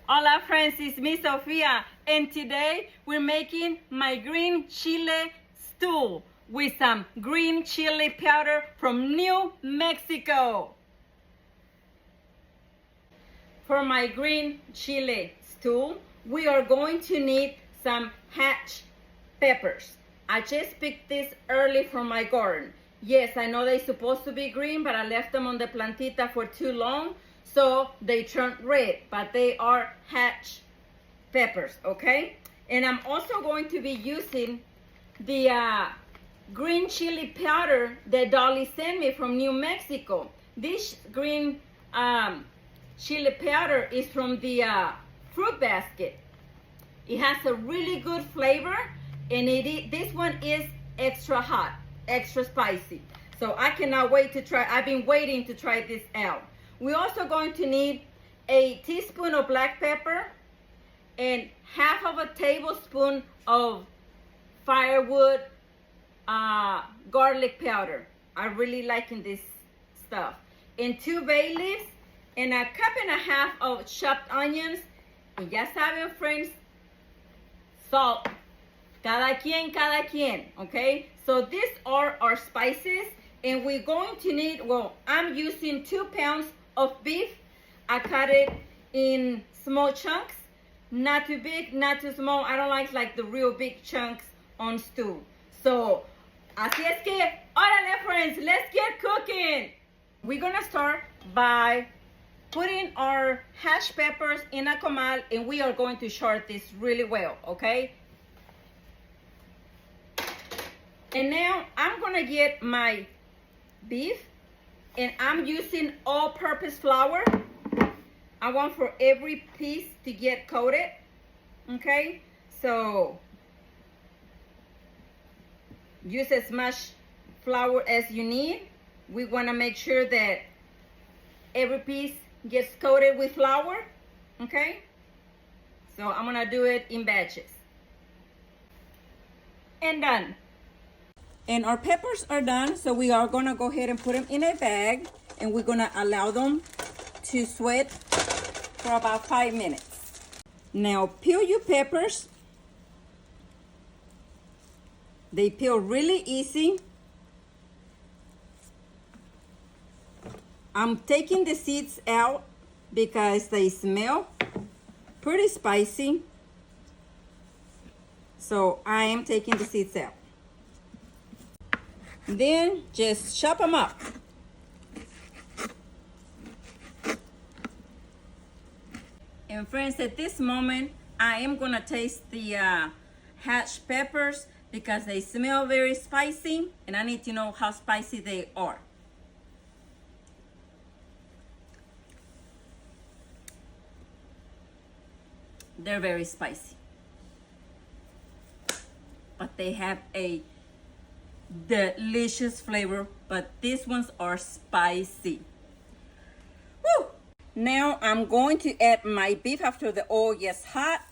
Hola friends, it's me Sofia, and today we're making my green chile stew with some green chili powder from New Mexico. For my green chili stew, we are going to need some hatch peppers. I just picked this early from my garden. Yes, I know they're supposed to be green, but I left them on the plantita for too long, so they turned red, but they are hatch peppers, okay? And I'm also going to be using the green chili powder that Dolly sent me from New Mexico. This green chili powder is from the fruit basket. It has a really good flavor, and this one is extra hot, extra spicy. So I cannot wait to try. I've been waiting to try this out. We're also going to need a teaspoon of black pepper and half of a tablespoon of firewood garlic powder. I'm really liking this stuff. And 2 bay leaves and a cup and a half of chopped onions. Y ya saben, friends, salt. Cada quien, okay? So these are our spices, and we're going to need, well, I'm using 2 pounds of beef. I cut it in small chunks, not too big, not too small. I don't like the real big chunks on stew. So, así es que, órale friends, let's get cooking. We're gonna start by putting our hash peppers in a comal, and we are going to shred this really well, okay? And now I'm gonna get my beef, and I'm using all-purpose flour. I want for every piece to get coated, okay? So use as much flour as you need. We wanna make sure that every piece gets coated with flour, okay? So I'm gonna do it in batches. And done. And our peppers are done, so we are gonna go ahead and put them in a bag, and we're gonna allow them to sweat for about 5 minutes. Now peel your peppers. They peel really easy. I'm taking the seeds out because they smell pretty spicy. So I am taking the seeds out. Then just chop them up. And friends, at this moment, I am gonna taste the hatch peppers because they smell very spicy, and I need to know how spicy they are. They're very spicy, but they have a delicious flavor, but these ones are spicy. Woo! Now I'm going to add my beef after the oil gets hot.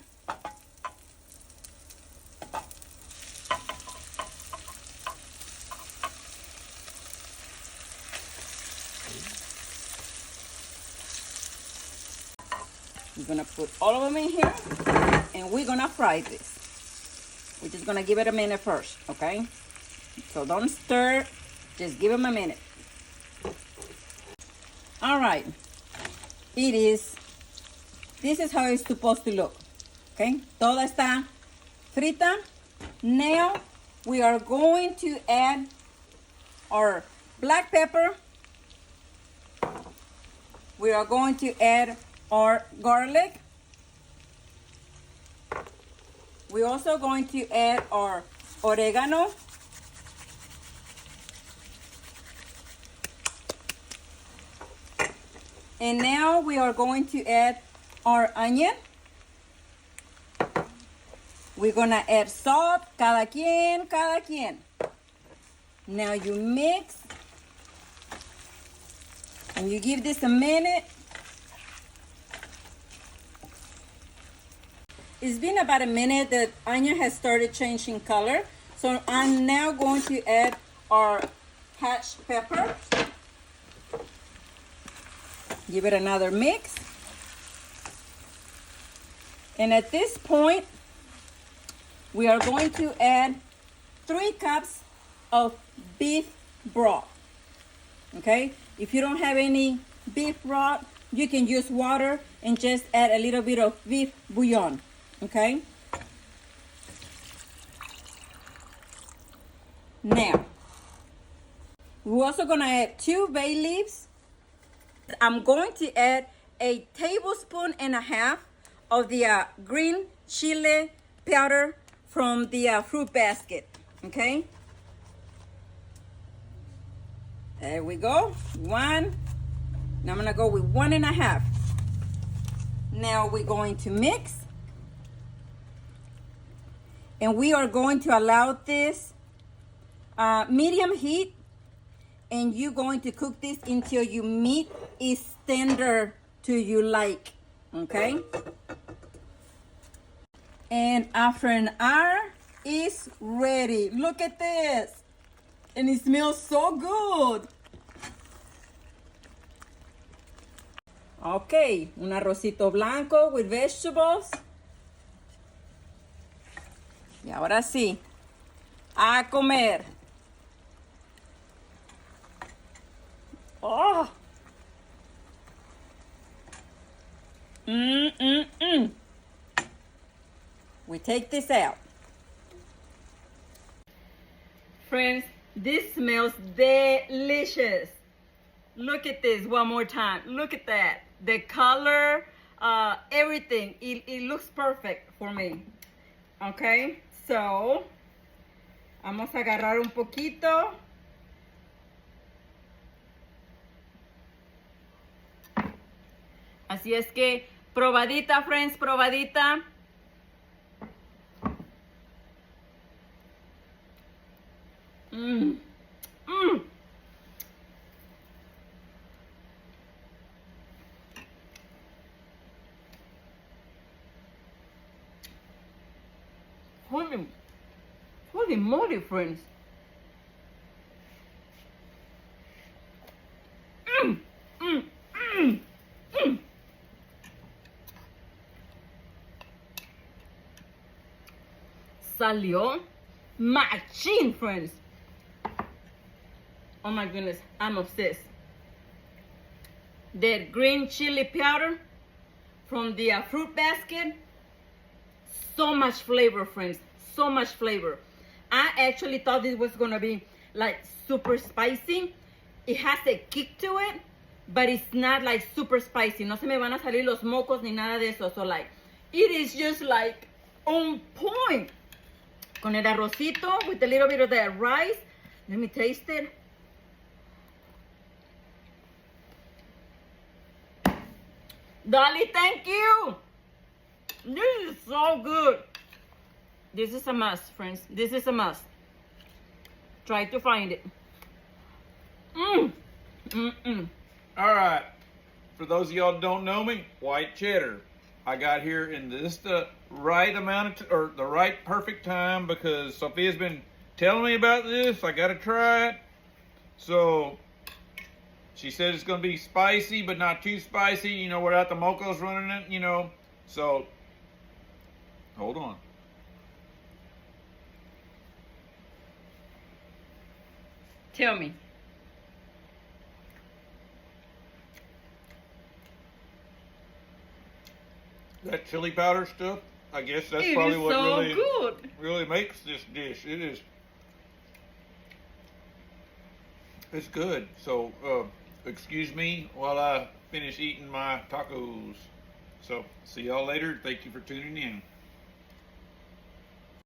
We're gonna put all of them in here, and we're gonna fry this. We're just gonna give it a minute first, okay? So don't stir, just give them a minute. All right, this is how it's supposed to look, okay? Toda está frita. Now we are going to add our black pepper. We are going to add our garlic. We're also going to add our oregano. And now we are going to add our onion. We're gonna add salt, cada quien. Now you mix, and you give this a minute. It's been about a minute. The onion has started changing color. So I'm now going to add our hatch pepper. Give it another mix. And at this point, we are going to add 3 cups of beef broth. Okay? If you don't have any beef broth, you can use water and just add a little bit of beef bouillon. Okay? Now, we're also gonna add 2 bay leaves. I'm going to add a tablespoon and a half of the green chili powder from the fruit basket. Okay? There we go. 1. Now I'm gonna go with 1.5. Now we're going to mix. And we are going to allow this medium heat, and you're going to cook this until your meat is tender to you like. Okay? And after an hour, it's ready. Look at this. And it smells so good. Okay, un arrocito blanco with vegetables. Y ahora sí, a comer. Oh. We take this out. Friends, this smells delicious. Look at this one more time. Look at that. The color, everything. It looks perfect for me. Okay, so vamos a agarrar un poquito. Así es que, probadita, friends, probadita. Holy moly, friends. Salió machine, friends. Oh my goodness, I'm obsessed. That green chili powder from the fruit basket, so much flavor, friends, so much flavor. I actually thought this was gonna be like super spicy. It has a kick to it, but it's not like super spicy. No se me van a salir los mocos ni nada de eso. So like, it is just like on point. Con el arrocito with a little bit of that rice. Let me taste it. Dolly, thank you. This is so good. This is a must, friends. This is a must. Try to find it. All right. For those of y'all that don't know me, white cheddar. I got here in just the right amount of, or the right perfect time, because Sophia's been telling me about this. I got to try it. So she said it's going to be spicy, but not too spicy, you know, without the mocos running it, you know. So, hold on. Tell me. That chili powder stuff, I guess that's It probably is what so really, good. really makes this dish. It is. It's good. So, excuse me while I finish eating my tacos. So, see y'all later. Thank you for tuning in.